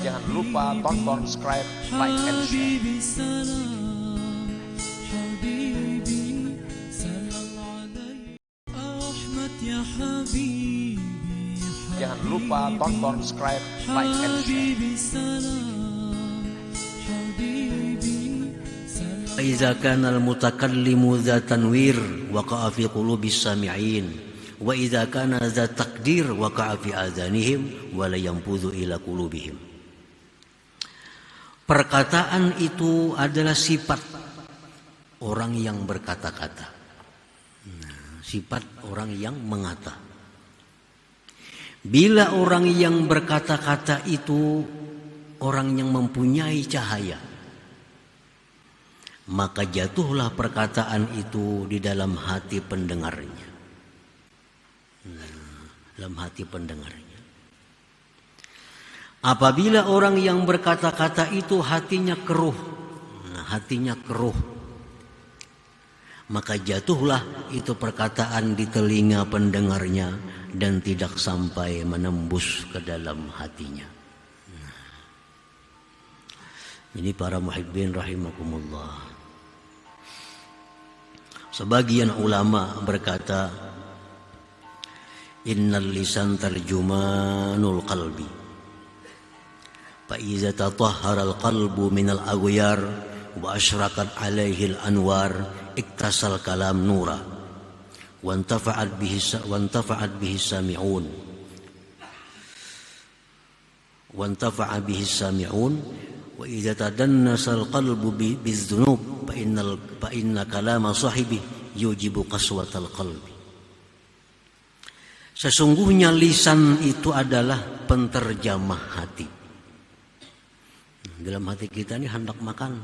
Jangan lupa tonton, subscribe, like, and share. Jangan lupa tonton, subscribe, like, and share. إذا كان المتكلم ذا تنوير وقع في قلوب السامعين وإذا كان ذا تقدير وقع في آذانهم ولا ينفذ إلى قلوبهم. Perkataan itu adalah sifat orang yang berkata-kata, sifat orang yang mengata. Bila orang yang berkata-kata itu orang yang mempunyai cahaya, maka jatuhlah perkataan itu di dalam hati pendengarnya. Dalam hati pendengarnya. Apabila orang yang berkata-kata itu hatinya keruh, maka jatuhlah itu perkataan di telinga pendengarnya dan tidak sampai menembus ke dalam hatinya. Ini para muhibbin rahimakumullah. Sebagian ulama berkata, innal lisan tarjumanul qalbi, fa iza tatahhara al-qalbu min al-aghyar wa ashraqat alaihi al-anwar iktasal kalam nura wa intafa'at bihi sami'un wa idza tadannasa al-qalbu biz-dzunub fa inna kalama sahibi yujibu qaswatal qalbi. Sesungguhnya lisan itu adalah penterjemah hati. Dalam hati kita ini hendak makan,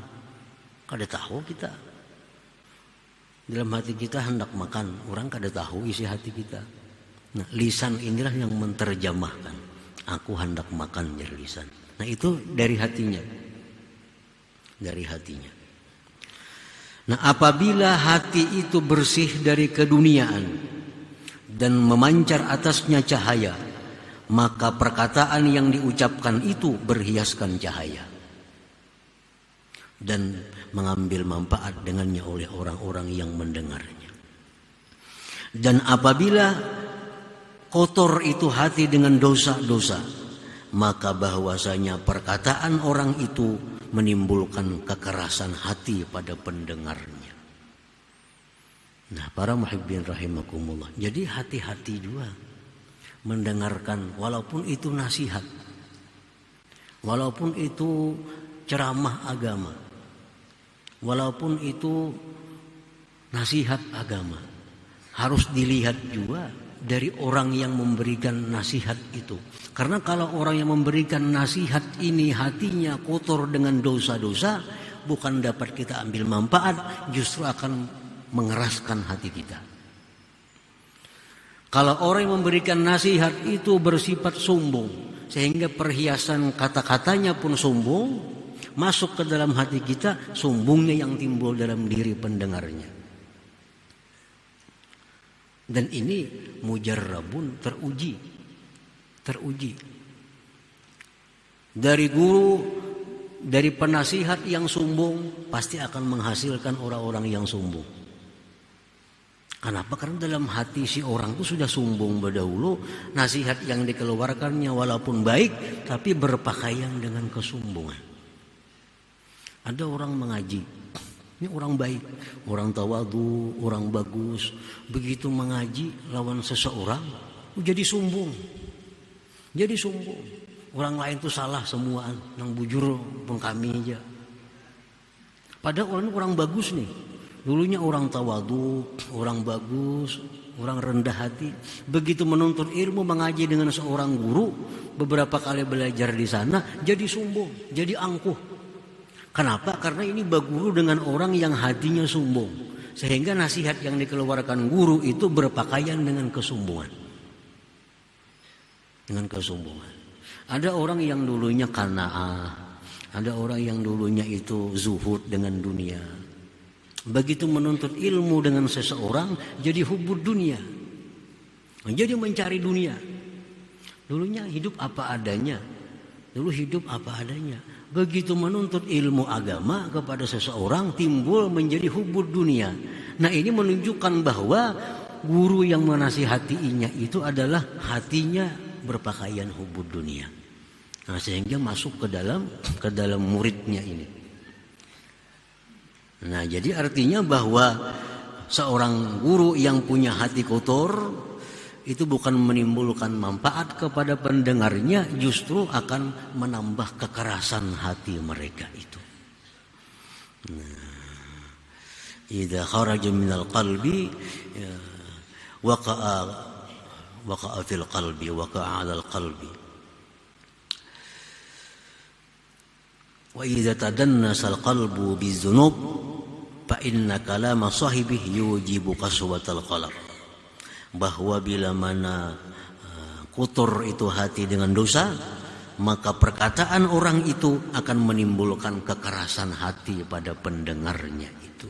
kada tahu kita. Dalam hati kita hendak makan, orang kada tahu isi hati kita. Nah, lisan inilah yang menterjemahkan. Aku hendak makan dari lisan. Nah, itu dari hatinya. Dari hatinya. Nah, apabila hati itu bersih dari keduniaan dan memancar atasnya cahaya, maka perkataan yang diucapkan itu berhiaskan cahaya dan mengambil manfaat dengannya oleh orang-orang yang mendengarnya. Dan apabila kotor itu hati dengan dosa-dosa, maka bahwasanya perkataan orang itu menimbulkan kekerasan hati pada pendengarnya. Nah, para muhibbin rahimakumullah, jadi hati-hati juga mendengarkan, walaupun itu nasihat, walaupun itu ceramah agama, walaupun itu nasihat agama, harus dilihat juga dari orang yang memberikan nasihat itu. Karena kalau orang yang memberikan nasihat ini hatinya kotor dengan dosa-dosa, bukan dapat kita ambil manfaat, justru akan mengeraskan hati kita. Kalau orang yang memberikan nasihat itu bersifat sombong, sehingga perhiasan kata-katanya pun sombong, masuk ke dalam hati kita, sombongnya yang timbul dalam diri pendengarnya. Dan ini mujarrabun, teruji. Dari guru, dari penasihat yang sombong, pasti akan menghasilkan orang-orang yang sombong. Kenapa? Karena dalam hati si orang itu sudah sombong berdahulu. Nasihat yang dikeluarkannya walaupun baik, tapi berpakaian dengan kesombongan. Ada orang mengaji, ini orang baik, orang tawadu, orang bagus. Begitu mengaji lawan seseorang, jadi sombong. Orang lain itu salah semua, yang bujur pun kami aja. Padahal orang bagus nih. Dulunya orang tawadu, orang bagus, orang rendah hati. Begitu menuntut ilmu, mengaji dengan seorang guru, beberapa kali belajar di sana, jadi sombong, jadi angkuh. Kenapa? Karena ini berguru dengan orang yang hatinya sombong, sehingga nasihat yang dikeluarkan guru itu berpakaian dengan kesombongan. Ada orang yang dulunya qanaah, ada orang yang dulunya itu zuhud dengan dunia. Begitu menuntut ilmu dengan seseorang, jadi hubud dunia, jadi mencari dunia. Dulunya hidup apa adanya. Dulu hidup apa adanya. Begitu menuntut ilmu agama kepada seseorang timbul menjadi hubud dunia. Nah ini menunjukkan bahwa guru yang menasihatinya itu adalah hatinya berpakaian hubud dunia. Nah, sehingga masuk ke dalam muridnya ini. Nah, jadi artinya bahwa seorang guru yang punya hati kotor itu bukan menimbulkan manfaat kepada pendengarnya, justru akan menambah kekerasan hati mereka itu. Nah, idza kharaja minal qalbi waqa'a fil qalbi waqa'a 'alal qalbi. Wa idza tadannasa al-qalbu bizunub fa inna kalama sahibihi yujibu qaswatal qalb. Bahwa bila mana kotor itu hati dengan dosa, maka perkataan orang itu akan menimbulkan kekerasan hati pada pendengarnya itu.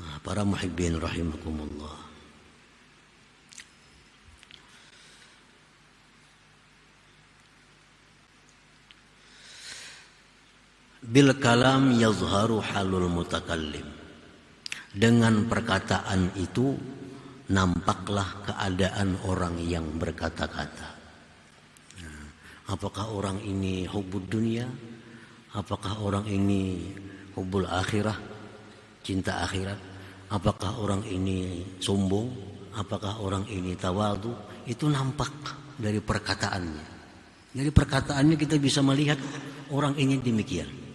Nah, para muhibbin rahimakumullah. Bil kalam yazharu halul mutakallim. Dengan perkataan itu nampaklah keadaan orang yang berkata-kata. Nah, apakah orang ini hubud dunia? Apakah orang ini hubul akhirah, cinta akhirat? Apakah orang ini sombong? Apakah orang ini tawadu? Itu nampak dari perkataannya. Dari perkataannya kita bisa melihat orang ini demikian.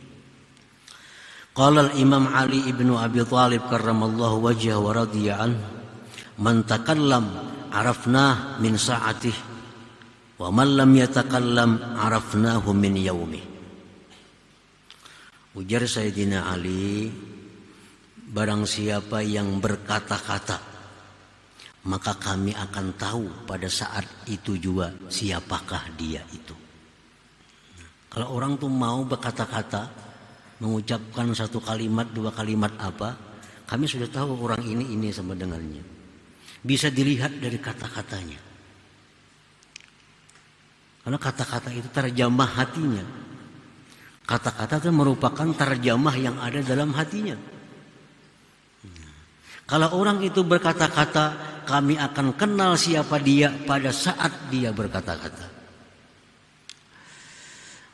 Qala al-Imam Ali ibnu Abi Thalib karramallahu wajhahu wa radiya anhu, man takallam arafnah min sa'atih wa man lam yatakallam arafnahu min yaumih. Ujar Sayyidina Ali, barang siapa yang berkata-kata maka kami akan tahu pada saat itu juga siapakah dia itu. Kalau orang tuh mau berkata-kata, mengucapkan satu kalimat, dua kalimat apa, kami sudah tahu orang ini sama dengannya. Bisa dilihat dari kata-katanya. Karena kata-kata itu terjamah hatinya. Kata-kata itu merupakan terjamah yang ada dalam hatinya. Kalau orang itu berkata-kata, kami akan kenal siapa dia pada saat dia berkata-kata.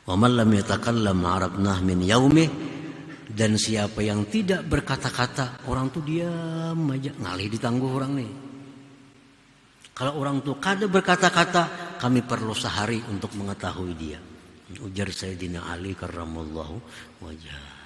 Wa man lam yatakallam arabnah min yaumih, dan siapa yang tidak berkata-kata, orang tuh diam aja, ngalih ditangguh orang nih. Kalau orang tuh kada berkata-kata, kami perlu sehari untuk mengetahui dia. Ujar Sayyidina Ali karramallahu wajhah.